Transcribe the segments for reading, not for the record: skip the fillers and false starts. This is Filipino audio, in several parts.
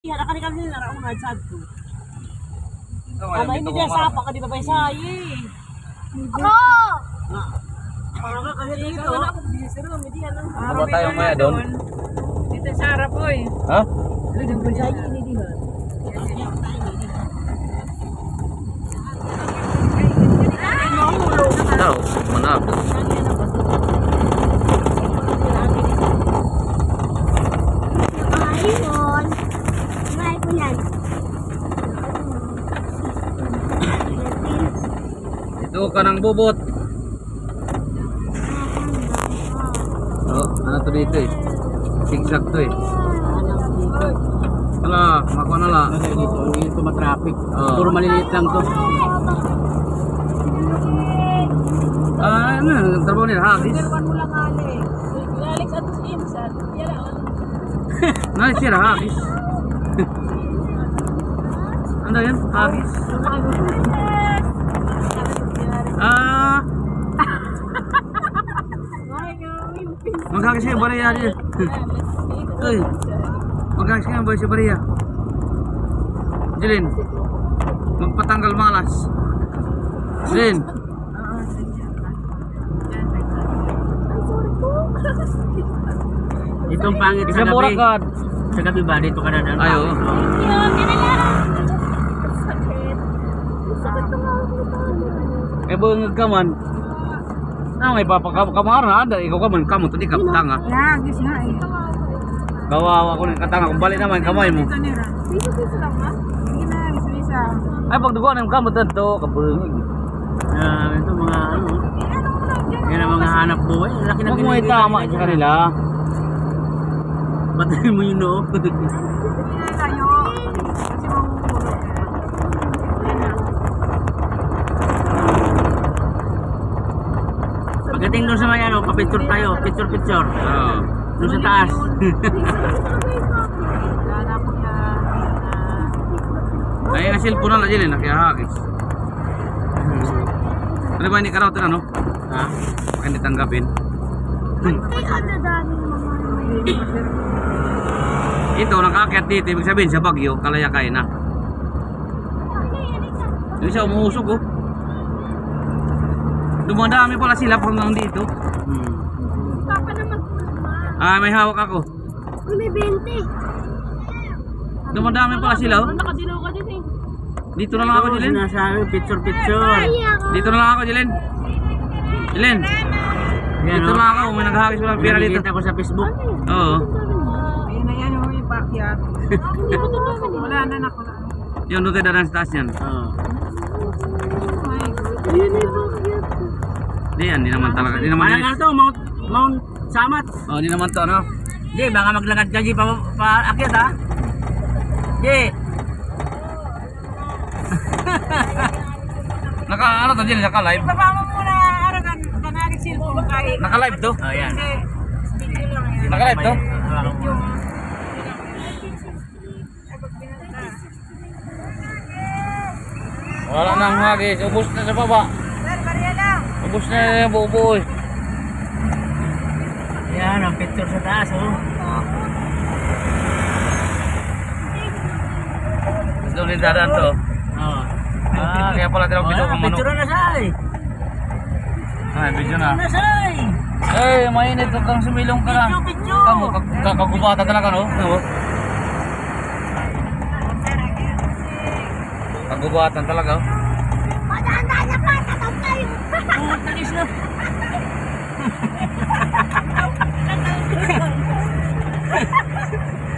Yan, akan kami nila raunad sa ato. Ama ini dia sapa ka di ba saya? Ako! Para ka kasi dito. Ako bisiro, media lang. Aba tayo maya doon. Dito sa harap oy. Ha? Di ba saya ini di ba? Tahu, mana? Ayun. May ko yan. Itu kanang bobot. Oh, ano to dito eh? Zigzag to eh. Ala, makuha na la. Dito matraffic. Oh. Puro maliliit lang to. Ah, ano? Trabaho nila, hagis. Dirwan mo lang Alex. Alex atos insan. Yala on. Nice sila, hagis. Ano yan? Hagis? Ah, maghagis kayo bariya dyan. Uy, maghagis kayo bariya sa bariya. Jilin, magpatanggal malas. Jilin. Itong pangit Isa mura ka. Sa gabi ba dito ka na daan? Ayo. Eh bungag ka man. Ah, may papakamaran na ada. Ikaw ka man, kamo tadi ka tanga. Ya, gis nga eh. Kawawa ko na katanga kung balik naman kamay mo. Piso lang ha. Sige na, bisa. Ay pagduguan ng kamo tanto kabungag. Ito mga ano. Yan ang mga hanap buhay. Laki na Huwag mo itama sa kanila. Batay mo yun no. Sige na tayo. Kasi mahuhulog. Pagdating doon sa may ano, pa-picture tayo. Picture. Oo. Doon sa taas. Lala ko yan. Ay ang cellphone na lang dyan eh, nakihagis. Ano ba hindi ka raw ito ano? Ha? Baka hindi tanggapin. Ito, nakaakyat dito, ibig sabihin sa Bagyo, kalayakay na. Yung isa umuusog oh. Dumadami pala sila hanggang dito. Papa na magpulma. Ah, may hawak ako. May 20. Dumadami pala sila oh. Nakadilaw ka din eh. Dito na lang ako, Jilin. Sinasabi, picture. Dito na lang ako, Jilin. Jilin. Yan, Dito na ako, may naghahagis walang pera dito. Nakikita ko sa Facebook. Oo. Ayun na yan yung backyard. Wala na nakula. Yun, doon tayo dadaan sa taas yan. Oo. My God. Yun ay bakit. Di yan, di naman talaga. Di naman Parang yan. ano to, Mount Samat. Oh, di naman to ano. Di, baka maglakad ka G pa akyat ha. Di. Ano to dyan, naka-live? Baba mo muna, aragan, kanalig cellphone kay. Naka-live to? Oh, yan. Kasi, video lang yan. Naka-live to? Yung, Wala nang hagis, ubos na sa baba. Sir, bariya lang. Ubos na yung buo-buo eh. Yan, ang picture sa taas oh. Doon din dadaan to. Oo. Ah, kaya pala tinawag video kung ano. Picture na say. Ah, video na. Na say. Eh, mainit to kang sumilong ka lang. Picture. Kamu, kagubata talaga no? No? Kagubatan talaga oh. Madaan na pa. Tatang tayo. Oh, talis na.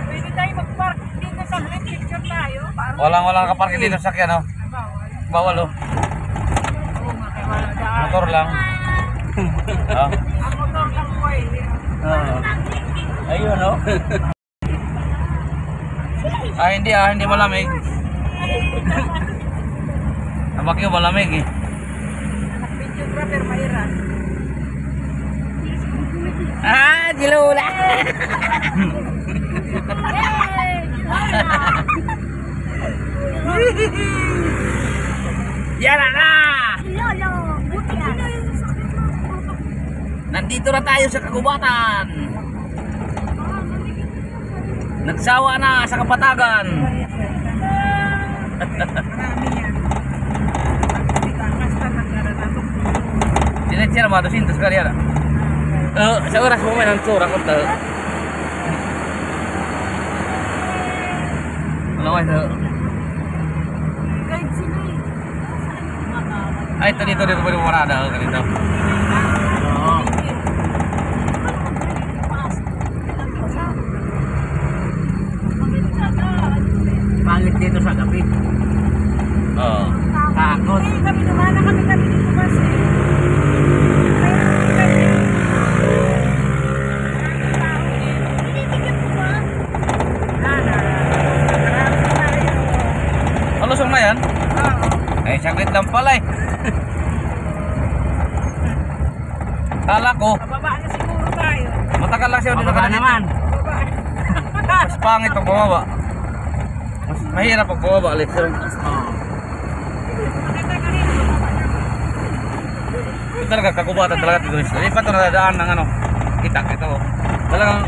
Pwede tayo mag-park dito sa picture tayo. Para Walang kaparking dito sa sakyan oh. bawal. Bawal oh. Oo nga, kaya wala daan. Motor lang. Ah. Ang motor lang po eh. Oo. Ayun oh. Hindi malamig. Ang Bagyo malamig eh. Videographer, mahirap. Ah, dilula. Yan na. Lolo. Buti na. Nandito na tayo sa kagubatan. Nagsawa na sa kapatagan. Marami yan. Kasta nagkaratapok. Dinet siya naman, 200 kali yan. Sa oras mo may nansura ko tayo. Ano nga ito? Guide sila eh. Ay, ito dito pwede pumarada. Ganito. Oo. Pangit dito sa gabi. Oo. Takot. Eh, kami naman na kami dito kasi. Binibigyan ko ba? Malusong na yan? Eh, saglit lang pala eh. Kala ko, Pababa na siguro tayo. matagal lang siya dito Baba ka naman. Mas pangit pag bumaba. Mas mahirap pag bumaba, Alex. Ito talaga, kagubatan talaga dito. Hindi pa ito nadadaan ng ano, itak ito. Talagang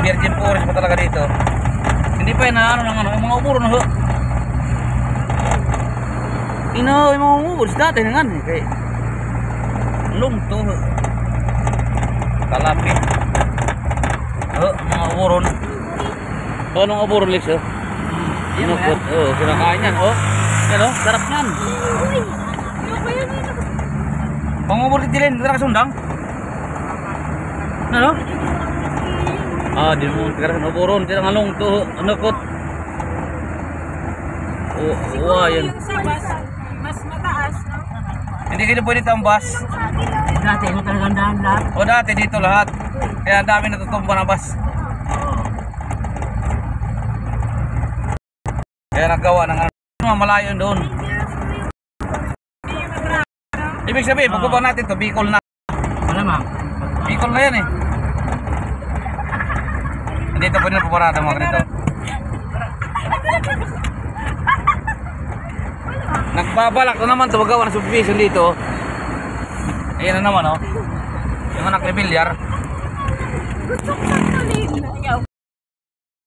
virgin forest pa talaga dito. Hindi pa yun na ano ng ano, yung mga uburo na ho. Yung mga uburo, dati na nga eh. Kaya, lungto ho. Kalapit. Mga uburon. Anong uburon, Lex? Inukot. Kinakain yan. Yan sarap yan. Pangubur di dilin, tara kasundang. Ano? Di mo tira kan uburon, tira ngalong to, inukot. Yan. Yung sa bus, mas mataas, no? Hindi kayo pwede tambas. Dati mo talagang dahan lahat. Dati dito lahat. Kaya ang dami natutumba na bus. Kaya nagawa ng ano, malayo doon. Ibig sabihin, pagbaba natin to, Bicol na. Malamang. Bicol na yan eh. Dito pwede na puparada mga ganito. Nagbabalak na naman ito, magawa ng subdivision dito. Ayan na naman yung anak ni Bilyar. Gusto ko magtali.